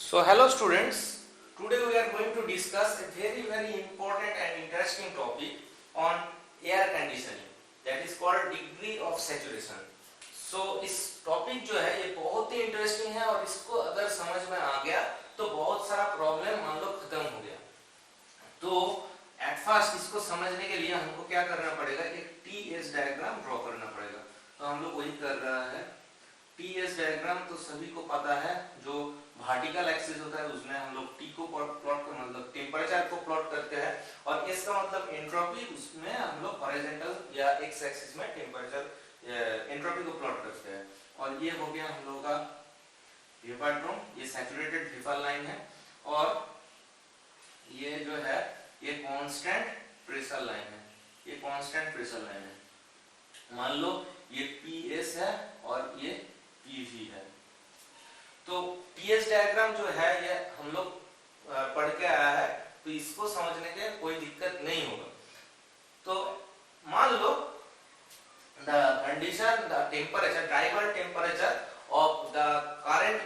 So hello students, today we are going to discuss a very important and interesting topic on air conditioning, that is called degree of saturation. So इस topic जो है ये बहुत ही interesting है और इसको अगर समझ में आ गया तो बहुत सारा प्रॉब्लम मान लो खत्म हो गया। तो एट फर्स्ट इसको समझने के लिए हमको क्या करना पड़ेगा, एक टीएस डायग्राम ड्रॉ करना पड़ेगा। तो हम लोग वही कर रहा है। टीएस डायग्राम तो सभी को पता है, जो वर्टिकल एक्सिस होता है उसमें हम लोग टी को प्लॉट कर मतलब टेम्परेचर को प्लॉट करते हैं और एस का मतलब एंट्रोपी, उसमें हम लोग हॉरिजॉन्टल या एक्स एक्सिस में टेम्परेचर एंट्रोपी को प्लॉट करते हैं। और ये हो गया हम लोगों का वेपर ड्रम, ये सैचुरेटेड वेपर लाइन है और ये जो है ये कांस्टेंट प्रेशर लाइन है, ये कांस्टेंट प्रेशर लाइन है। मान लो ये पीएस है और ये पीवी है। तो टीएस डायग्राम जो है ये हम लोग पढ़ के आया है, तो इसको समझने के कोई दिक्कत नहीं होगा। तो मान लो the condition, the temperature, tribal temperature of the current,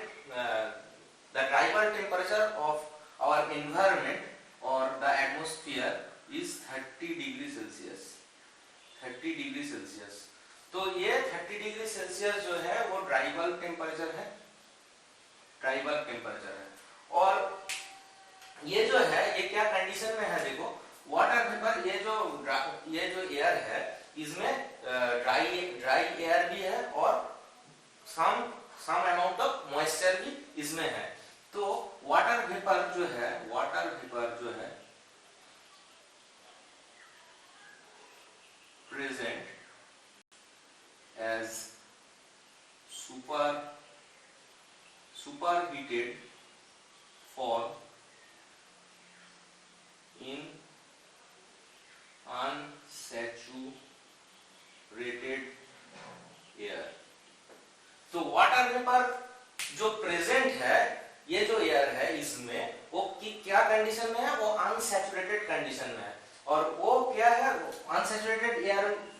the tribal temperature of our environment or the atmosphere is 30 degree Celsius, 30 degree Celsius। तो ये 30 डिग्री सेल्सियस जो है वो ट्राइबल टेम्परेचर है, ट्राइबल टेम्परेचर है। और ये जो है ये क्या कंडीशन में है, देखो वाटर वेपर, ये जो एयर है इसमें ड्राई एयर भी है और सम अमाउंट ऑफ मॉइस्चर भी इसमें है। तो वाटर वेपर जो है present as superheated form in unsaturated air। तो वाटर वेपर जो प्रेजेंट है, ये जो एयर है इसमें वो क्या कंडीशन में है, वो अनसैचुरेटेड कंडीशन में है। और वो क्या है, अनसैचुरेटेड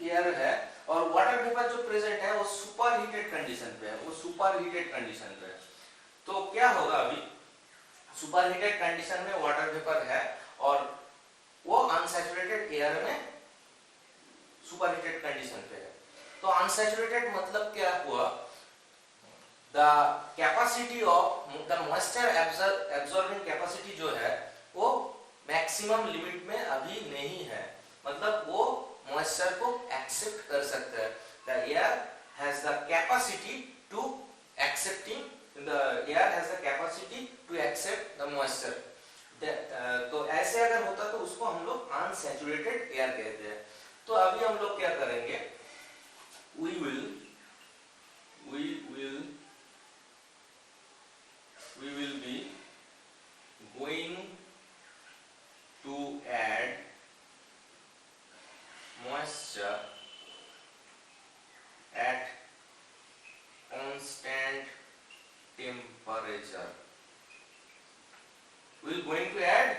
एयर है और वाटर वेपर जो प्रेजेंट है वो सुपर हीटेड कंडीशन पे है, वो सुपर हीटेड कंडीशन पे है। तो क्या होगा, अभी सुपर हीटेड कंडीशन में वाटर वेपर है और वो अनसैचुरेटेड एयर में सुपर हीटेड कंडीशन पे है। तो अनसैचुरेटेड मतलब क्या हुआ, the capacity of the moisture absorbing capacity जो है वो मैक्सिमम लिमिट में अभी नहीं है, मतलब वो मॉइस्चर को एक्सेप्ट कर सकता है। The air has the capacity to accept the moisture। तो ऐसे अगर होता तो उसको हम लोग अनसैचुरेटेड एयर कहते हैं। तो अभी हम लोग क्या करेंगे, we will be going to add moisture at constant temperature। We will going to add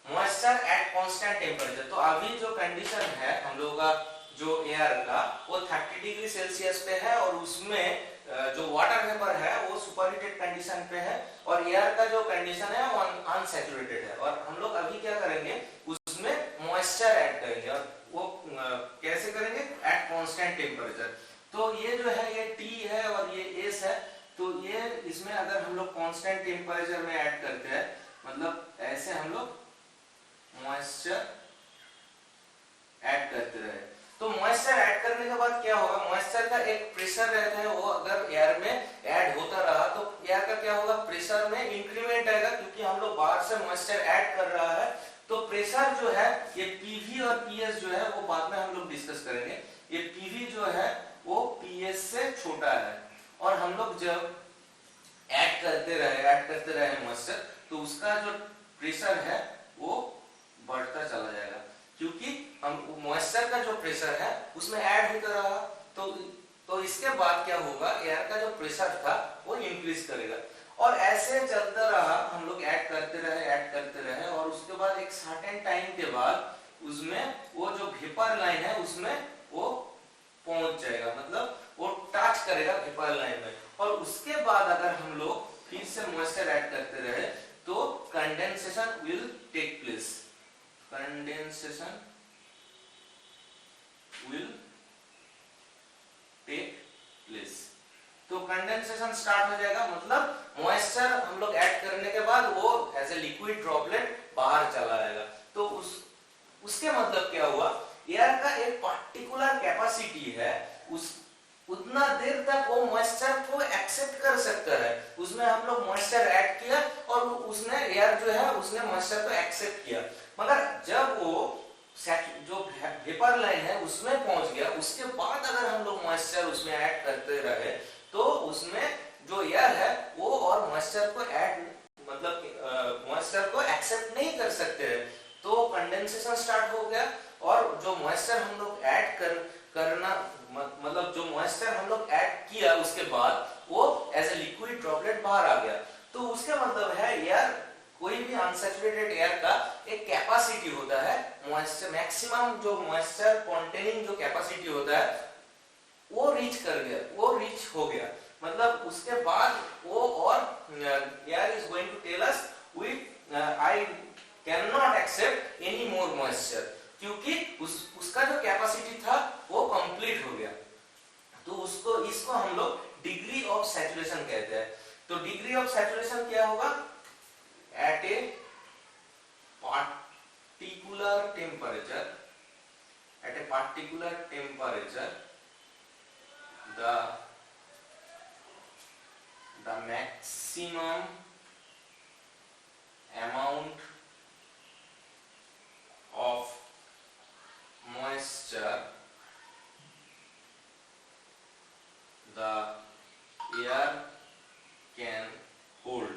moisture at constant temperature। तो अभी जो कंडीशन है हम लोगों का जो एयर का वो 30 डिग्री सेल्सियस पे है और उसमें जो वाटर वेपर है वो सुपरहीटेड कंडीशन पे है और एयर का जो कंडीशन है वो अनसैचुरेटेड है। और हम लोग अभी क्या करेंगे, उसमें मॉइस्चर ऐड करेंगे और वो कैसे करेंगे, एट कांस्टेंट टेम्परेचर। तो ये जो है ये टी है और ये एस है। तो ये इसमें अगर हम लोग कांस्टेंट टेम्परेचर में ऐड करते हैं, मतलब ऐसे हम लोग मॉइस्चर ऐड करते रहे। तो मॉइस्चर ऐड करने के बाद क्या होगा, मॉइस्चर का एक प्रेशर रहता है, वो अगर एयर में ऐड होता रहा तो एयर का क्या होगा, प्रेशर में इंक्रीमेंट आएगा, क्योंकि हम लोग बाहर से मॉइस्चर ऐड कर रहा है। तो प्रेशर जो है ये पीवी और पीएस जो है वो बाद में हम लोग डिस्कस करेंगे। ये पीवी जो है वो पीएस से छोटा है और हम लोग जब ऐड करते रहे मॉइस्चर, तो उसका जो प्रेशर है वो बढ़ता चला जाएगा, क्योंकि हम मॉइस्चर का जो प्रेशर है उसमें ऐड होता रहा। तो इसके बाद क्या होगा, एयर का जो प्रेशर था वो इंक्रीज करेगा और ऐसे चलता रहा, हम लोग ऐड करते रहे और उसके बाद एक सर्टेन टाइम के बाद उसमें वो जो वेपर लाइन है उसमें वो पहुंच जाएगा, मतलब वो टच करेगा वेपर लाइन में। और उसके बाद अगर हम लोग फिर से मॉइस्चर ऐड करते रहे तो condensation will take place, condensation will take place. तो कंडेंसेशन स्टार्ट हो जाएगा, मतलब मॉइस्चर हम लोग ऐड करने के बाद वो एज ए लिक्विड ड्रॉपलेट बाहर चला जाएगा। तो उसके मतलब क्या हुआ, एयर का एक पार्टिकुलर कैपेसिटी है, उस उतना देर तक वो मॉइस्चर को एक्सेप्ट कर सकता है। उसमें हम लोग मॉइस्चर ऐड किया और उसने एयर जो है उसने मॉइस्चर को एक्सेप्ट किया, मगर जब वो जो वेपर लाइन है उसमें पहुंच गया, उसके बाद अगर हम लोग मॉइस्चर उसमें ऐड करते रहे तो उसमें जो एयर है वो और मॉइस्चर को ऐड मतलब मॉइस्चर को एक्सेप्ट नहीं कर सकते हैं। तो कंडेंसेशन स्टार्ट हो गया और जो मॉइस्चर हम लोग ऐड करना मतलब जो मॉइस्चर हम लोग ऐड किया उसके बाद वो एज ए लिक्विड ड्रॉपलेट बाहर आ गया। तो उसका मतलब है एयर, कोई भी अनसैचुरेटेड एयर का एक कैपेसिटी होता है, मॉइस्चर मैक्सिमम जो मॉइस्चर कंटेनिंग जो कैपेसिटी होता है वो रीच कर गया, वो रीच हो गया, मतलब उसके बाद वो और air is going to tell us we I can not accept any more moisture, क्योंकि उसका जो कैपेसिटी था वो कंप्लीट हो गया। तो इसको हम लोग डिग्री ऑफ सैचुरेशन कहते हैं। तो डिग्री ऑफ सैचुरेशन क्या होगा, at a particular temperature, at a particular temperature the maximum amount of moisture the air can hold,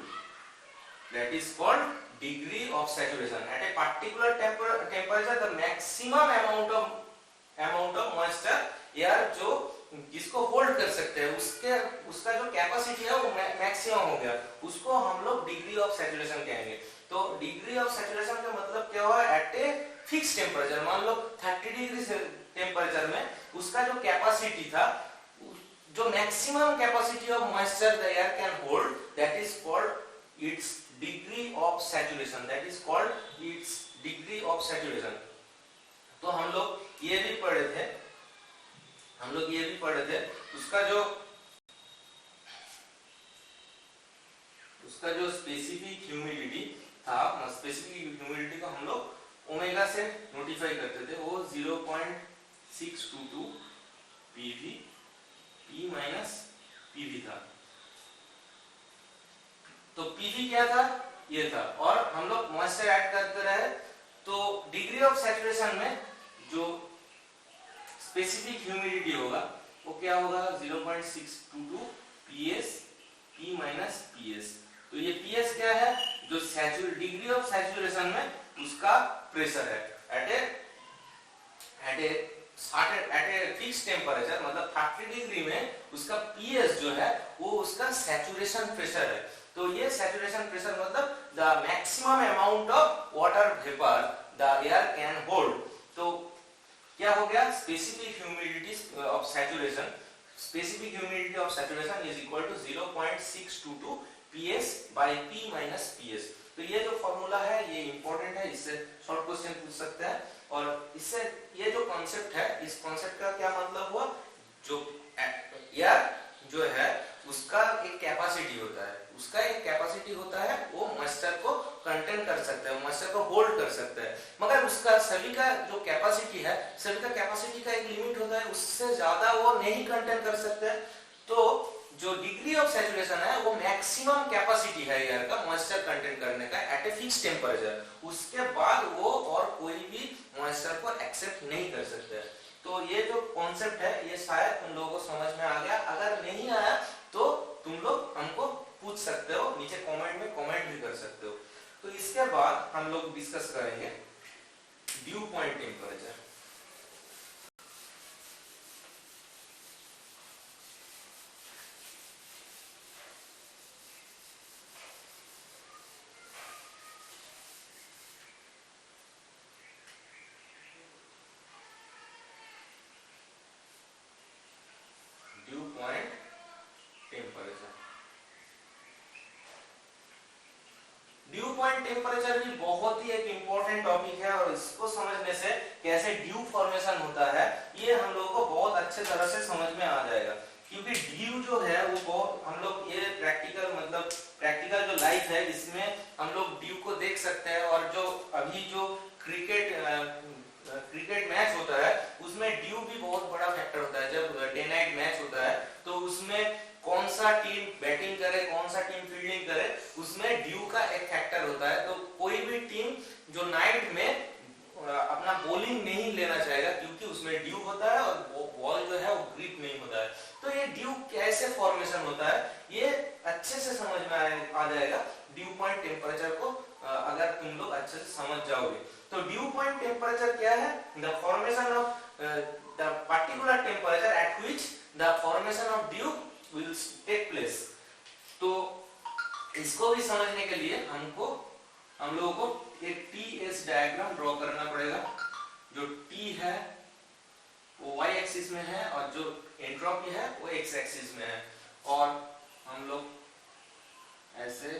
that is called degree of saturation. At a particular temperature the maximum amount of moisture air जो जिसको hold कर सकते हैं उसका जो capacity है वो maximum हो गया, उसको हम लोग डिग्री ऑफ सैचुरेशन कहेंगे। तो डिग्री ऑफ सैचुरेशन का मतलब क्या हुआ, एट ए फिक्स टेम्परेचर, मान लो 30 डिग्री टेम्परेचर में उसका जो कैपेसिटी था, जो maximum capacity of moisture the air can hold, that is called its degree of saturation, that is called its degree of saturation. तो हम लोग ये भी पढ़े थे उसका जो स्पेसिफिक ह्यूमिडिटी था, स्पेसिफिक ह्यूमिडिटी को हम लोग ओमेगा से नोटिफाई करते थे, वो 0.622 पीवी पी माइनस पीवी था। तो पीवी क्या था, ये था, और हम लोग मॉइस्चर ऐड करते रहे तो डिग्री ऑफ सैचुरेशन में जो स्पेसिफिक ह्यूमिडिटी होगा वो क्या होगा, 0.622 पीएस पी माइनस पीएस। तो ये पीएस क्या है, जो डिग्री ऑफ सैचुरेशन में उसका प्रेशर है एट ए फिक्स टेम्परेचर, मतलब 30 डिग्री में उसका पीएस जो है वो उसका सैचुरेशन प्रेशर है। तो ये सैचुरेशन प्रेशर मतलब the maximum amount of water vapour the air can hold. तो क्या हो गया, specific humidity of saturation is equal to 0.622 PS by P minus PS. तो ये जो फॉर्मूला है ये इंपॉर्टेंट है, इससे शॉर्ट क्वेश्चन पूछ सकते हैं। और इससे ये जो कॉन्सेप्ट है, इस कॉन्सेप्ट का क्या मतलब हुआ, जो एयर जो है उसका एक कैपेसिटी होता है, वो मॉइस्चर को कंटेन कर सकता है, मॉइस्चर को होल्ड कर सकता है, मगर उसका सभी का जो कैपेसिटी है, सभी का कैपेसिटी का एक लिमिट होता है, उससे ज्यादा वो नहीं कंटेन कर सकते हैं। तो जो डिग्री ऑफ सैचुरेशन है वो मैक्सिमम कैपेसिटी है एयर का मॉइस्चर कंटेन करने का एट ए फिक्स टेम्परेचर, उसके बाद वो और कोई भी मॉइस्चर को एक्सेप्ट नहीं कर सकते। तो ये जो कॉन्सेप्ट है ये शायद तुम लोगों को समझ में आ गया, अगर नहीं आया तो तुम लोग हमको पूछ सकते हो, नीचे कमेंट में कमेंट भी कर सकते हो। तो इसके बाद हम लोग डिस्कस करेंगे due point temperature. Due point temperature due point temperature भी बहुत ही एक इम्पोर्टेंट टॉपिक है और इसको समझने से कैसे ड्यू फॉर्मेशन होता है ये हम लोग को बहुत अच्छे तरह से समझ में आ जाएगा। क्योंकि ड्यू जो है वो बहुत हम लोग ये प्रैक्टिकल जो लाइफ है इसमें हम लोग ड्यू को देख सकते हैं। और जो अभी जो क्रिकेट मैच होता है उसमें ड्यू भी बहुत बड़ा फैक्टर होता है। जब डे नाइट मैच होता है तो उसमें कौन सा टीम बैटिंग करे कौन सा टीम फील्डिंग करे उसमें ड्यू का एक फैक्टर होता है। तो कोई भी टीम जो नाइट में अपना बॉलिंग नहीं लेना चाहेगा क्योंकि उसमें ड्यू होता है और बॉल जो है वो ग्रिप नहीं होता है। तो ये ड्यू कैसे फॉर्मेशन होता है ये अच्छे से समझ में आ जाएगा ड्यू पॉइंट टेम्परेचर को अगर तुम लोग अच्छे से समझ जाओगे। तो ड्यू पॉइंट टेम्परेचर क्या है? The formation of the particular temperature at which the formation of dew will take place. तो इसको भी समझने के लिए हम लोगों को एक टीएस डायग्राम ड्रॉ करना पड़ेगा। जो टी है वो वाई एक्सिस में है और जो एंट्रोपी है वो एक्स एक्सिस में है। और हम लोग ऐसे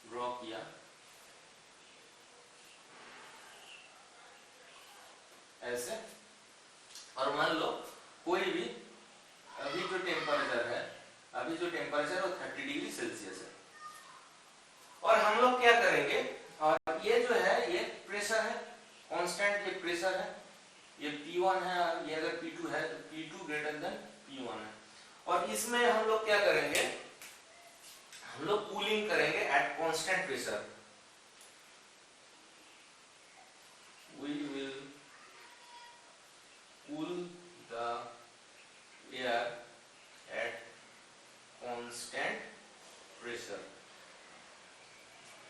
ड्रॉ किया, ऐसे। और मान लो कोई भी अभी जो टेम्परेचर वो 30 डिग्री सेल्सियस है। और हम लोग क्या करेंगे, और ये जो है ये प्रेशर है, कांस्टेंट ये प्रेशर है, ये P1 है, ये अगर P2 है तो P2 ग्रेटर देन P1 है। और इसमें हम लोग क्या करेंगे, हम लोग कूलिंग करेंगे at constant pressure. We will cool the air at constant pressure।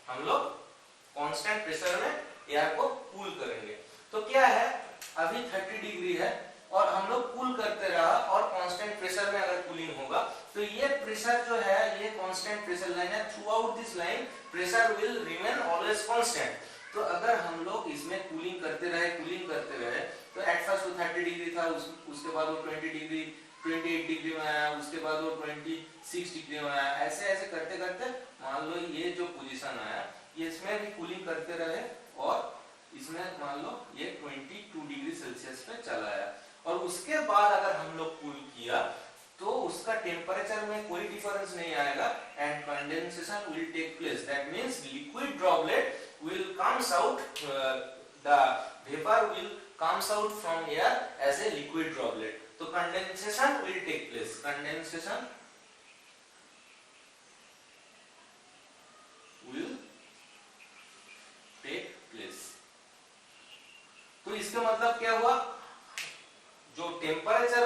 हम लोग कांस्टेंट प्रेशर में एयर को कूल करेंगे। तो क्या है, अभी 30 डिग्री है और हम लोग कूल करते रहा और कांस्टेंट प्रेशर में अगर कूलिंग होगा तो ये प्रेशर जो है ये कांस्टेंट प्रेशर लाइन है। Through out this line pressure will remain always constant. तो अगर हम लोग इसमें कूलिंग करते रहे तो एट फर्स्ट वो 30 डिग्री था, उसके बाद वो 20 डिग्री 28 डिग्री में आया, उसके बाद वो 26 डिग्री में आया। ऐसे ऐसे करते करते मान लो ये जो पोजीशन आया ये इसमें भी कूलिंग करते रहे और इसमें मान लो ये 22 डिग्री सेल्सियस पे चला आया। और उसके बाद अगर हम लोग कूल किया तो उसका टेम्परेचर में कोई डिफरेंस नहीं आएगा and condensation will take place. That means liquid droplet will comes out, the vapor will comes out from air as a liquid droplet. So condensation will take place. Condensation will take place. तो इसका मतलब क्या हुआ, जो temperature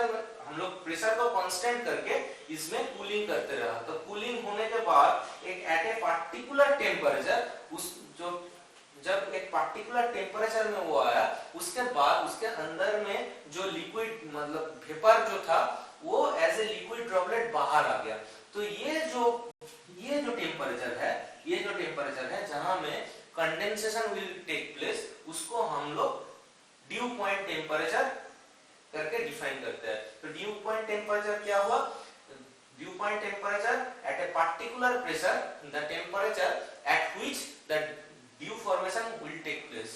हम लोग pressure को constant करके इसमें कूलिंग करते रहा। तो कूलिंग होने के बाद एक एट ए पार्टिकुलर टेम्परेचर जब एक पार्टिकुलर टेम्परेचर में वो आया उसके बाद उसके अंदर में जो लिक्विड मतलब वेपर जो था वो एज ए लिक्विड ड्रॉपलेट बाहर आ गया। तो ये जो टेम्परेचर है जहां में कंडेंसेशन विल टेक प्लेस उसको हम लोग ड्यू पॉइंट टेम्परेचर करके डिफाइन करते हैं। तो ड्यू पॉइंट टेम्परेचर क्या हुआ, due point temperature at a particular pressure the temperature at which the dew formation will take place।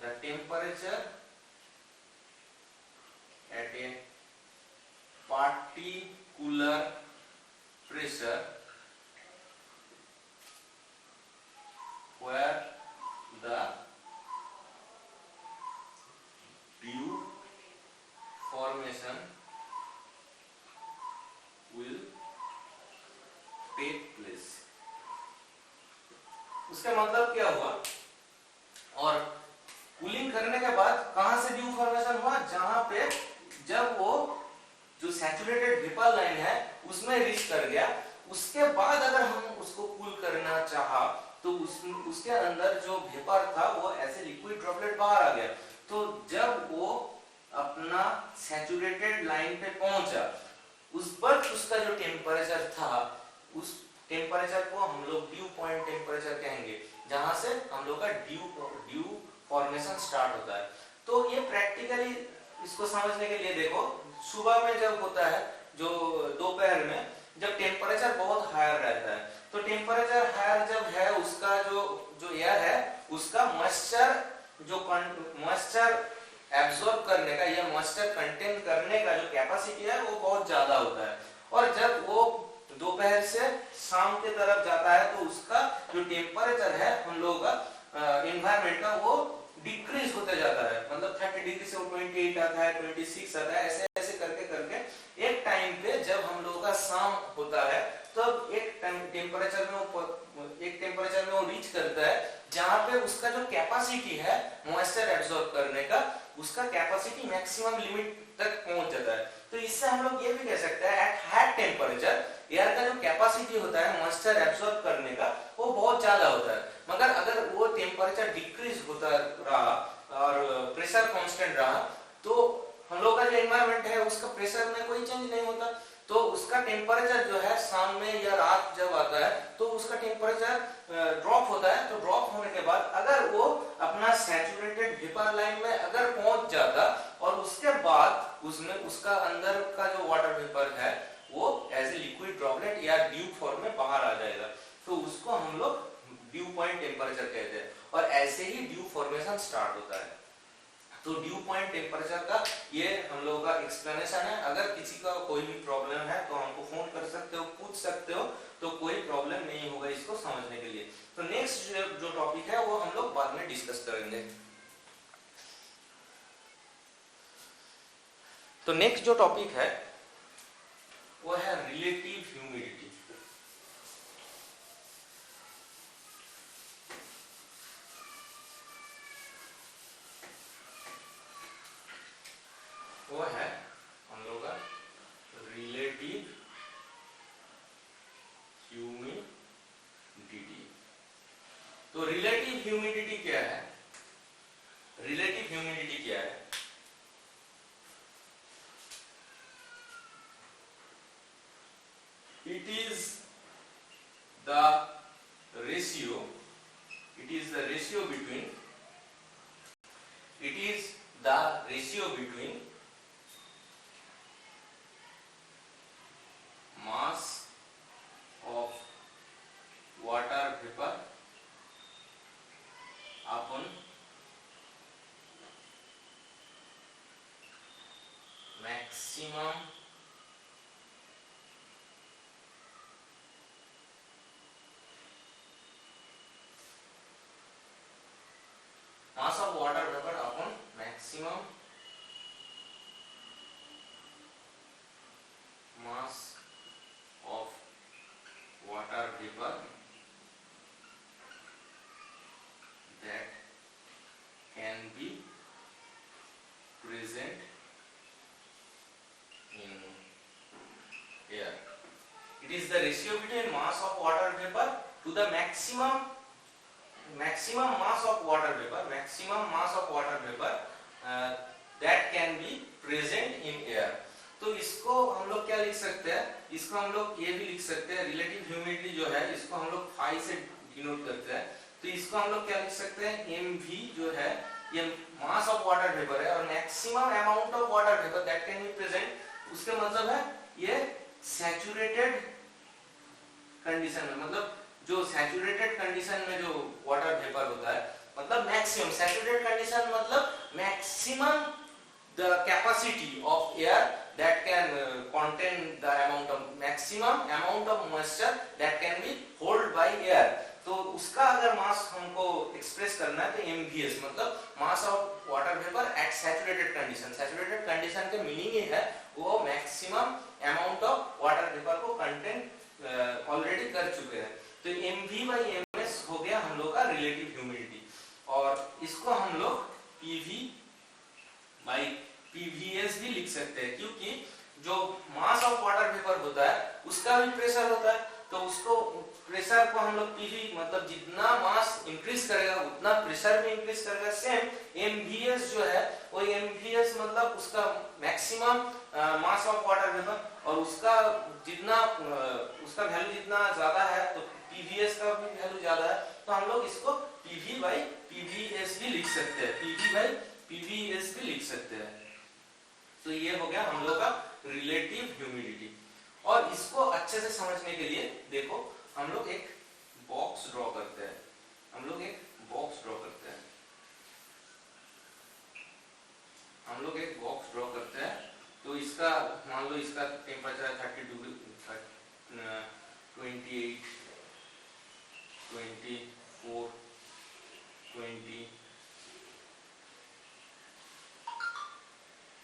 The temperature at a particular pressure where the dew formation will take place। उसका मतलब क्या हुआ, और cooling करने के बाद कहां से ड्यू फॉर्मेशन हुआ, जहां पे जब वो जो सैचुरेटेड वेपर लाइन है उसमें रीच कर गया। उसके बाद अगर हम उसको कूल करना चाहा तो उसके अंदर जो वेपर था वो ऐसे लिक्विड ड्रॉपलेट बाहर आ गया। तो जब वो अपना सैचुरेटेड लाइन पे पहुंचा उस पर उसका जो टेम्परेचर था उस टेम्परेचर को हम लोग ड्यू पॉइंट टेम्परेचर कहेंगे, जहां से हम लोग का ड्यू फॉर्मेशन स्टार्ट होता है। तो ये प्रैक्टिकली इसको समझने के लिए देखो, सुबह में जब होता है जो दोपहर में जब टेम्परेचर बहुत हायर रहता है तो टेम्परेचर हायर जब है उसका जो जो एयर है उसका मॉइस्चर एब्जॉर्ब करने का या मॉइस्चर कंटेन करने का जो कैपेसिटी है वो बहुत ज्यादा होता है। और जब वो दोपहर से शाम के तरफ जाता है तो उसका जो टेम्परेचर है हम लोगों का एनवायरमेंट का वो डिक्रीज होते जाता है, मतलब 30 डिग्री से 28 आता है, 26 आता है, ऐसे ऐसे करके करके एक टाइम पे जब हम लोगों का शाम होता है तब एक टेम्परेचर में वो रीच करता है जहां पे उसका जो कैपेसिटी है मॉइस्चर एब्जॉर्ब करने का उसका कैपेसिटी मैक्सिमम लिमिट तक पहुंच जाता है। तो इससे हम लोग ये भी कह सकते हैं एट हाई टेम्परेचर एयर का जो कैपेसिटी होता है मॉइस्चर एब्जॉर्ब करने का वो बहुत ज्यादा होता है। मगर अगर वो टेम्परेचर डिक्रीज होता रहा और प्रेशर कांस्टेंट रहा तो हम लोग का जो एनवायरनमेंट है उसका प्रेशर में कोई चेंज नहीं होता, तो उसका टेम्परेचर जो है शाम में या रात जब आता है तो उसका टेम्परेचर ड्रॉप होता है। तो ड्रॉप होने के बाद अगर वो अपना सैचुरेटेड वेपर लाइन में अगर पहुंच जाता और उसके बाद उसमें उसका अंदर का जो वाटर वेपर है वो एज ए लिक्विड ड्रॉपलेट या ड्यू फॉर्म में बाहर आ जाएगा, तो उसको हम लोग ड्यू पॉइंट टेम्परेचर कहते हैं। और ऐसे ही ड्यू फॉर्मेशन स्टार्ट होता है। तो ड्यू पॉइंट टेम्परेचर का ये हम लोगों का एक्सप्लेनेशन है। अगर किसी का कोई भी प्रॉब्लम है तो हमको फोन कर सकते हो, पूछ सकते हो, तो कोई प्रॉब्लम नहीं होगा इसको समझने के लिए। तो नेक्स्ट जो टॉपिक है वो हम लोग बाद में डिस्कस करेंगे। तो नेक्स्ट जो टॉपिक है वो है रिलेटिव ह्यूमिडिटी। वो है हम लोग का रिलेटिव ह्यूमिडिटी। तो रिलेटिव ह्यूमिडिटी क्या है? रिलेटिव ह्यूमिडिटी क्या है? It is the ratio between mass of water vapor upon maximum mass of water vapor upon maximum mass of water vapor that can be present in air. It is the ratio between mass of water vapor to the maximum mass of water vapor that can be present in air. तो इसको हम लोग क्या लिख सकते हैं? इसको हम लोग ये भी लिख सकते हैं, रिलेटिव ह्यूमिडिटी जो है इसको हम लोग फाई से डिनोट करते हैं। तो इसको हम लोग क्या लिख सकते हैं? mv जो है ये मास ऑफ वाटर वेपर है और maximum amount of water vapour that can be present, उसका मतलब है ये सैचुरेटेड कंडीशन में, मतलब जो सैचुरेटेड कंडीशन में जो वाटर वेपर होता है, मतलब मैक्सिमम सैचुरेटेड कंडीशन मतलब maximum the capacity of air that can contain the maximum amount of moisture that can be hold by air। तो उसका अगर मास हमको एक्सप्रेस करना है तो mvs मतलब mass of water vapour eight saturated condition. Saturated condition के मीनिंग ये है वो maximum amount of water vapour को कंटेन ऑलरेडी कर चुके हैं। तो mv by ms हो गया हम लोग का रिलेटिव ह्यूमिडिटी, और इसको हम लोग pv by pvs भी लिख सकते हैं, क्योंकि जो मास ऑफ वाटर वेपर होता है उसका भी प्रेशर होता है, तो उसको प्रेशर को हम लोग pv मतलब जितना मास इंक्रीज करेगा उतना प्रेशर भी इंक्रीज करेगा। सेम mvs जो है वो mvs मतलब उसका maximum mass of water vapour, और उसका जितना उसका वैल्यू जितना ज्यादा है तो pvs का भी वैल्यू ज्यादा है, तो हम लोग इसको pv by pvs भी लिख सकते हैं, pv by pvs भी लिख सकते हैं। तो ये हो गया हम लोग का रिलेटिव ह्यूमिडिटी, और इसको अच्छे से समझने के लिए देखो हम लोग एक बॉक्स ड्रॉ करते हैं। हम लोग एक बॉक्स ड्रॉ करते हैं। हम लोग एक बॉक्स ड्रॉ करते हैं। तो इसका मान लो इसका टेम्परेचर 30 डिग्री 28 24 20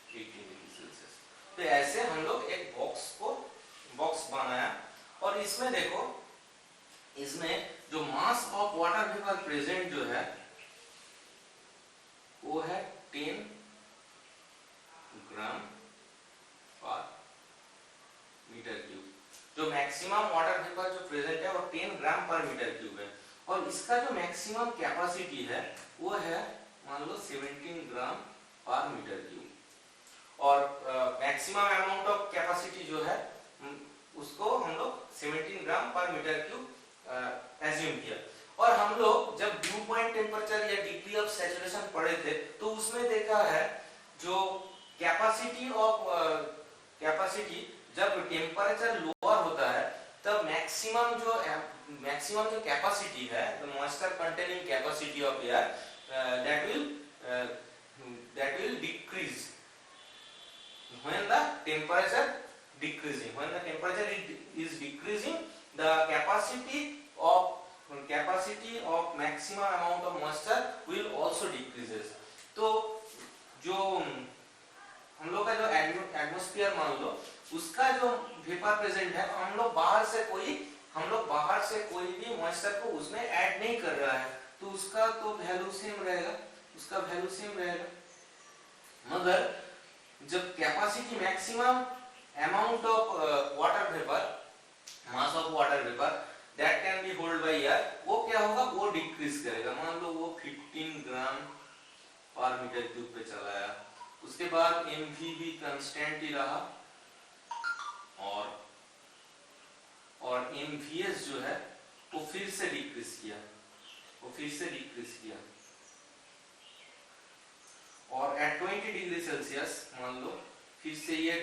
18 डिग्री सेल्सियस। तो ऐसे हम लोग एक बॉक्स बनाया और इसमें देखो इसमें जो mass of water vapour present जो है वो है 10 ग्राम पर मीटर क्यूब। जो मैक्सिमम वाटर वेपर जो प्रेजेंट है वो 10 ग्राम पर मीटर क्यूब है और इसका जो मैक्सिमम कैपेसिटी है वो है मान लो 17 ग्राम पर मीटर क्यूब। और मैक्सिमम अमाउंट ऑफ कैपेसिटी जो है उसको हम लोग 17 ग्राम पर मीटर क्यूब एज्यूम किया। और हम लोग जब ड्यू पॉइंट टेम्परेचर या डिग्री ऑफ सैचुरेशन पढ़े थे तो उसमें देखा है जो कैपेसिटी जब टेम्परेचर लोअर होता है तब मैक्सिमम जो कैपेसिटी है the moisture containing capacity of air that will decrease when the temperature decreasing. When the temperature is decreasing, the capacity of maximum amount of moisture will also decreases. तो जो हम लोग का जो एटमॉस्फेयर मान लो उसका जो वेपर प्रेजेंट है हम लोग बाहर से कोई भी मॉइस्चर को उसमें ऐड नहीं कर रहा है तो उसका तो वैल्यू सेम रहेगा। मगर जब capacity maximum amount of water vapour mass of water vapour that can be hold by air वो क्या होगा वो डिक्रीज करेगा। मान लो वो 15 ग्राम पर मीटर क्यूब पे चला आया उसके बाद mv भी कांस्टेंट ही रहा और mvs जो है वो फिर से डिक्रीज किया और एट 20 डिग्री सेल्सियस मान लो फिर से ये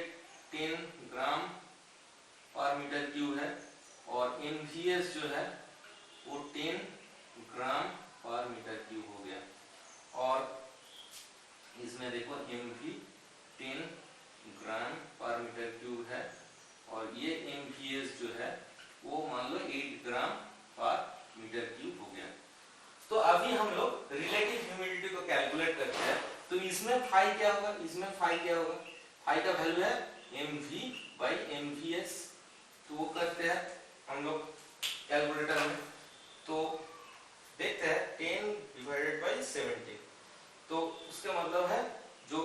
10 ग्राम पर मीटर क्यूब है और mvs जो है वो 10 ग्राम पर मीटर क्यूब हो गया और इसमें देखो mv 10 ग्राम पर मीटर क्यूब है और ये mvs जो है वो मान लो 8 ग्राम पर मीटर क्यूब हो गया। तो अभी हम लोग रिलेटिव ह्यूमिडिटी को कैलकुलेट करते हैं। तो इसमें फाई क्या होगा फाई का वैल्यू है mv बाई mvs। तो वो करते हैं हम लोग कैलकुलेटर में। तो देखते हैं 10 डिवाइडेड बाई 70 तो उसका मतलब है जो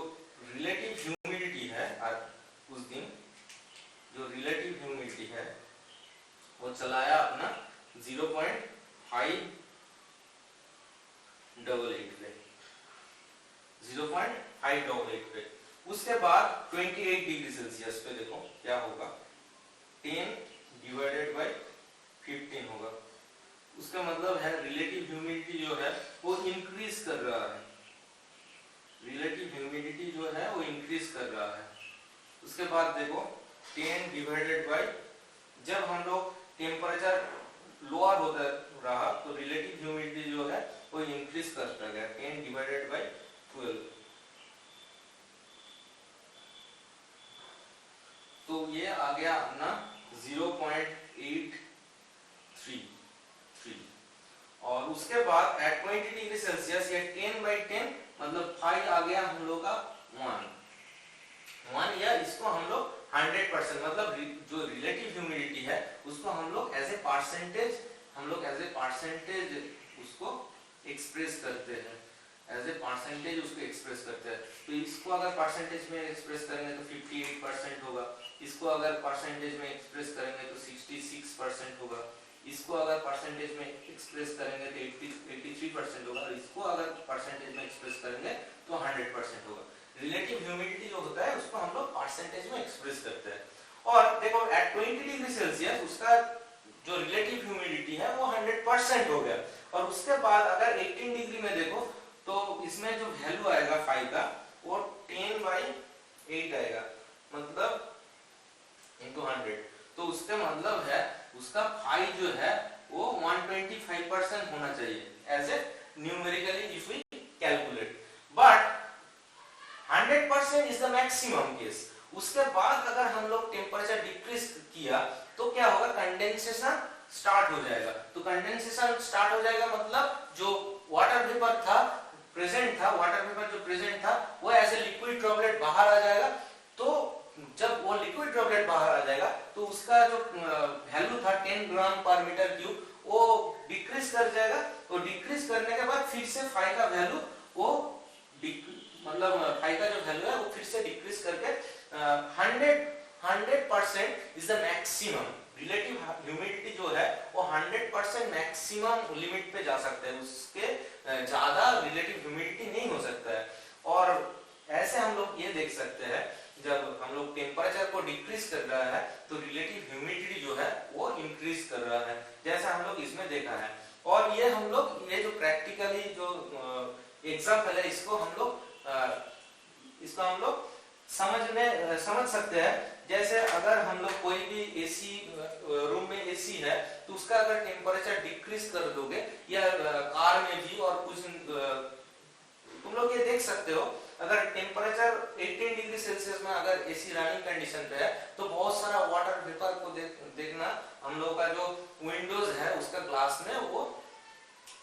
रिलेटिव ह्यूमिडिटी है उस दिन जो रिलेटिव ह्यूमिडिटी है वो चलाया अपना 0.588 पे। उसके बाद 28 डिग्री सेल्सियस पे देखो क्या होगा 10 डिवाइडेड बाई 15 होगा। उसका मतलब है रिलेटिव ह्यूमिडिटी जो है वो इंक्रीज कर रहा है उसके बाद देखो 10 डिवाइडेड बाई जब हम लोग टेम्परेचर लोअर होता रहा तो रिलेटिव ह्यूमिडिटी जो है वो इंक्रीज करता गया 10 डिवाइडेड बाई 12। तो ये आ गया अपना 0.833 और उसके बाद एट 20 डिग्री सेल्सियस ये 10/10 मतलब फाई आ गया हम लोग का 1 या इसको हम लोग 100% मतलब जो रिलेटिव ह्यूमिडिटी है उसको हम लोग एज ए परसेंटेज उसको एक्सप्रेस करते हैं तो इसको अगर परसेंटेज में एक्सप्रेस करेंगे तो 58% होगा। इसको अगर परसेंटेज में एक्सप्रेस करेंगे तो 66% होगा। इसको अगर परसेंटेज में एक्सप्रेस करेंगे तो 83% होगा और इसको अगर परसेंटेज में एक्सप्रेस करेंगे तो 100% होगा। रिलेटिव ह्यूमिडिटी जो होता है उसको हम लोग परसेंटेज में एक्सप्रेस करते हैं। और देखो एट 20 डिग्री सेल्सियस उसका जो रिलेटिव ह्यूमिडिटी है वो 100% हो गया और उसके बाद अगर 18 डिग्री में देखो तो इसमें जो वैल्यू आएगा फाई का वो 10/8 आएगा मतलब into 100। तो उसका मतलब है उसका फाई जो है वो 125% होना चाहिए as a numerically if we calculate, but 100% is the maximum case. उसके बाद अगर हम लोग टेम्परेचर डिक्रीज किया तो क्या होगा, कंडेंसेशन स्टार्ट हो जाएगा। तो कंडेंसेशन स्टार्ट हो जाएगा मतलब जो वाटर वेपर था प्रेजेंट था, वाटर वेपर जो प्रेजेंट था वो एज ए लिक्विड ड्रॉपलेट बाहर आ जाएगा। तो जब वो लिक्विड ड्रॉपलेट बाहर आ जाएगा तो उसका जो वैल्यू था 10 ग्राम पर मीटर क्यूब वो डिक्रीज कर जाएगा। तो डिक्रीज करने के बाद फिर से फाई का वैल्यू वो मतलब फाई का जो वैल्यू है वो फिर से डिक्रीज करके 100% is the maximum. Relative humidity जो है वो 100% मैक्सिमम लिमिट पे जा सकता है, उसके ज्यादा रिलेटिव ह्यूमिडिटी नहीं हो सकता है। और ऐसे हम लोग ये देख सकते हैं जब हम लोग टेम्परेचर को डिक्रीज कर रहा है तो रिलेटिव ह्यूमिडिटी जो है वो इंक्रीज कर रहा है, जैसा हम लोग इसमें देखा है। और ये हम लोग ये जो प्रैक्टिकली जो एग्जाम्पल है इसको हम लोग समझ सकते हैं। जैसे अगर हम लोग कोई भी एसी रूम में एसी है तो उसका अगर टेम्परेचर डिक्रीज कर दोगे या कार में भी, और कुछ तुम लोग ये देख सकते हो अगर टेम्परेचर 18 डिग्री सेल्सियस में अगर एसी रनिंग कंडीशन पे है तो बहुत सारा वाटर वेपर को देखना, हम लोग का जो विंडोज है उसका ग्लास में वो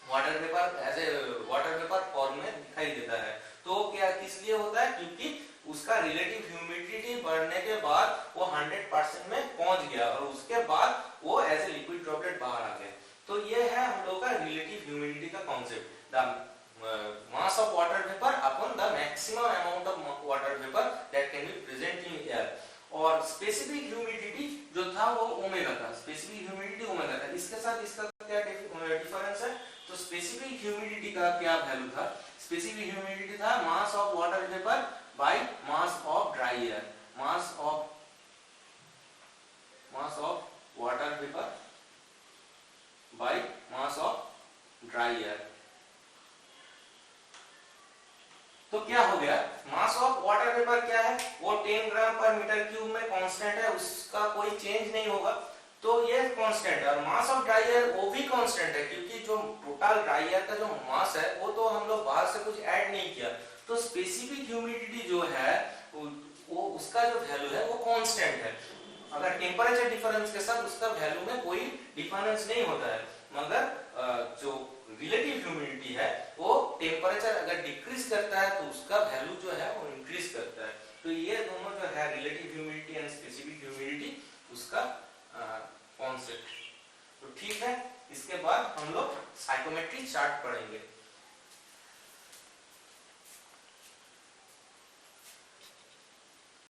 water vapour as a water vapour form में दिखाई देता है। तो क्या किस लिए होता है, क्योंकि उसका रिलेटिव ह्यूमिडिटी बढ़ने के बाद वो 100% में पहुंच गया और उसके बाद वो एज ए लिक्विड ड्रॉपलेट बाहर आ गया। तो ये है हम लोग का रिलेटिव ह्यूमिडिटी का concept, the mass of water vapor upon the maximum amount of water vapor that can be present in air। और स्पेसिफिक ह्यूमिडिटी जो था वो ओमेगा था, स्पेसिफिक ह्यूमिडिटी ओमेगा था। इसके साथ इसका क्या डिफरेंस है, तो स्पेसिफिक ह्यूमिडिटी का क्या वैल्यू था, स्पेसिफिक ह्यूमिडिटी था mass of water vapour by mass of dry air, mass of water vapour by mass of dry air. तो क्या हो गया, मास ऑफ वाटर वेपर क्या है, वो 10 ग्राम पर मीटर क्यूब में कांस्टेंट है, उसका कोई चेंज नहीं होगा, तो ये कांस्टेंट है। और मास ऑफ ड्राई एयर वो भी कांस्टेंट है, क्योंकि जो टोटल ड्राई एयर का जो मास है वो तो हम लोग बाहर से कुछ ऐड नहीं किया। तो स्पेसिफिक ह्यूमिडिटी जो है वो उसका जो वैल्यू है वो कांस्टेंट है। अगर टेम्परेचर डिफरेंस के साथ उसका वैल्यू में कोई डिफरेंस नहीं होता है, मगर जो रिलेटिव ह्यूमिडिटी है वो टेम्परेचर अगर डिक्रीज करता है तो उसका वैल्यू जो है वो इंक्रीज करता है। तो ये दोनों जो है relative humidity and specific humidity उसका कॉन्सेप्ट। तो ठीक है, इसके बाद हम लोग साइकोमेट्री चार्ट पढ़ेंगे।